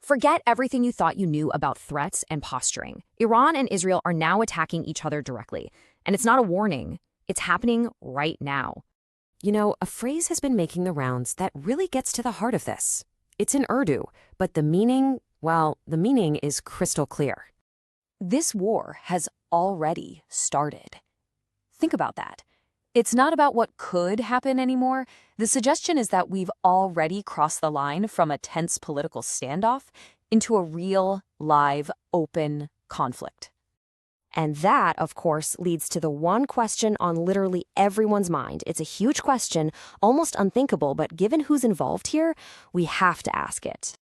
Forget everything you thought you knew about threats and posturing. Iran and Israel are now attacking each other directly. And it's not a warning. It's happening right now. You know, a phrase has been making the rounds that really gets to the heart of this. It's in Urdu, but the meaning, well, the meaning is crystal clear. This war has already started. Think about that. It's not about what could happen anymore. The suggestion is that we've already crossed the line from a tense political standoff into a real, live, open conflict. And that, of course, leads to the one question on literally everyone's mind. It's a huge question, almost unthinkable, but given who's involved here, we have to ask it.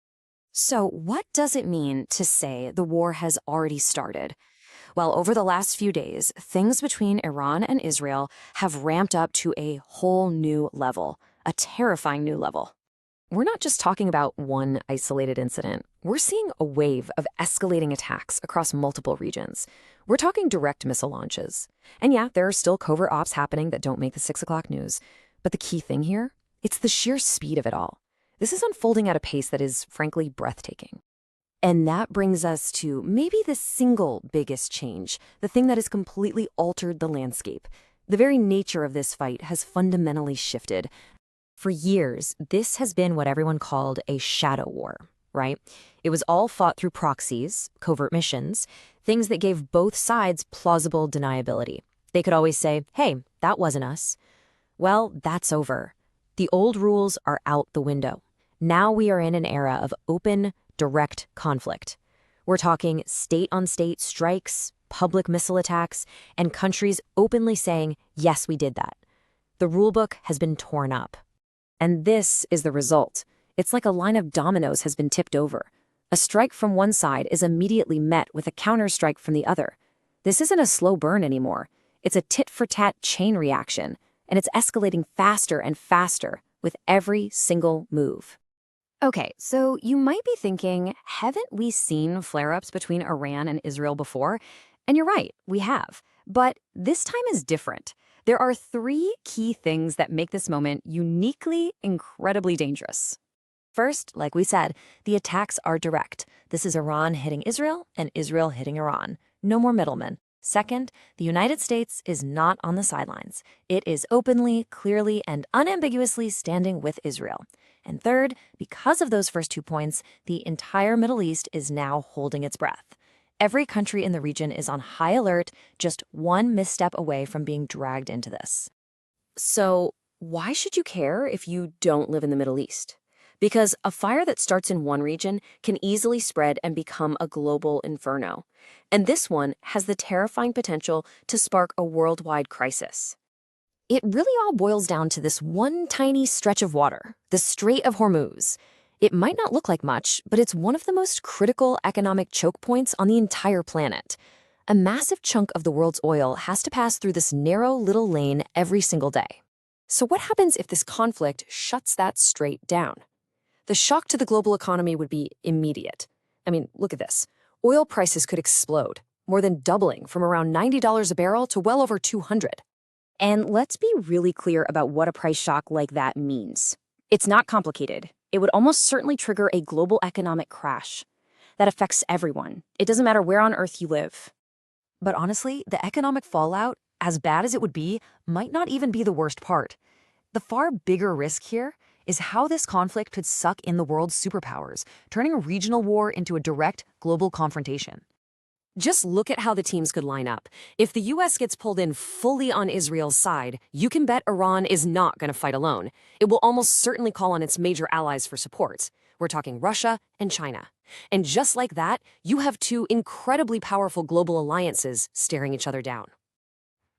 So what does it mean to say the war has already started? Well, over the last few days, things between Iran and Israel have ramped up to a whole new level, a terrifying new level. We're not just talking about one isolated incident. We're seeing a wave of escalating attacks across multiple regions. We're talking direct missile launches. And yeah, there are still covert ops happening that don't make the 6 o'clock news. But the key thing here, it's the sheer speed of it all. This is unfolding at a pace that is, frankly, breathtaking. And that brings us to maybe the single biggest change, the thing that has completely altered the landscape. The very nature of this fight has fundamentally shifted. For years, this has been what everyone called a shadow war, right? It was all fought through proxies, covert missions, things that gave both sides plausible deniability. They could always say, hey, that wasn't us. Well, that's over. The old rules are out the window. Now we are in an era of open, direct conflict. We're talking state-on-state strikes, public missile attacks, and countries openly saying, yes, we did that. The rulebook has been torn up. And this is the result. It's like a line of dominoes has been tipped over. A strike from one side is immediately met with a counterstrike from the other. This isn't a slow burn anymore. It's a tit-for-tat chain reaction, and it's escalating faster and faster with every single move. Okay, so you might be thinking, haven't we seen flare-ups between Iran and Israel before? And you're right, we have. But this time is different. There are 3 key things that make this moment uniquely, incredibly dangerous. First, like we said, the attacks are direct. This is Iran hitting Israel and Israel hitting Iran. No more middlemen. Second, the United States is not on the sidelines. It is openly, clearly, and unambiguously standing with Israel. And third, because of those first 2 points, the entire Middle East is now holding its breath. Every country in the region is on high alert, just one misstep away from being dragged into this. So why should you care if you don't live in the Middle East? Because a fire that starts in one region can easily spread and become a global inferno. And this one has the terrifying potential to spark a worldwide crisis. It really all boils down to this one tiny stretch of water, the Strait of Hormuz. It might not look like much, but it's one of the most critical economic choke points on the entire planet. A massive chunk of the world's oil has to pass through this narrow little lane every single day. So what happens if this conflict shuts that strait down? The shock to the global economy would be immediate. I mean, look at this. Oil prices could explode, more than doubling from around $90 a barrel to well over $200. And let's be really clear about what a price shock like that means. It's not complicated. It would almost certainly trigger a global economic crash that affects everyone. It doesn't matter where on Earth you live. But honestly, the economic fallout, as bad as it would be, might not even be the worst part. The far bigger risk here is how this conflict could suck in the world's superpowers, turning a regional war into a direct global confrontation. Just look at how the teams could line up. If the US gets pulled in fully on Israel's side, you can bet Iran is not going to fight alone. It will almost certainly call on its major allies for support. We're talking Russia and China. And just like that, you have 2 incredibly powerful global alliances staring each other down.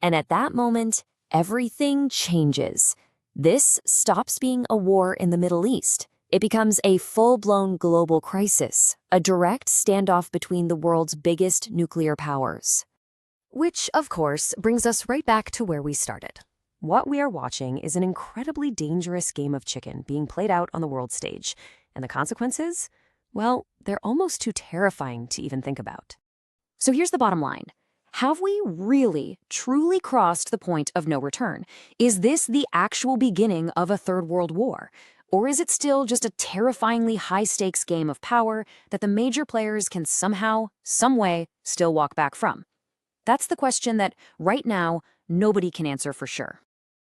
And at that moment, everything changes. This stops being a war in the Middle East. It becomes a full-blown global crisis, a direct standoff between the world's biggest nuclear powers. Which, of course, brings us right back to where we started. What we are watching is an incredibly dangerous game of chicken being played out on the world stage. And the consequences? Well, they're almost too terrifying to even think about. So here's the bottom line. Have we really, truly crossed the point of no return? Is this the actual beginning of a third world war? Or is it still just a terrifyingly high-stakes game of power that the major players can somehow, some way, still walk back from? That's the question that, right now, nobody can answer for sure.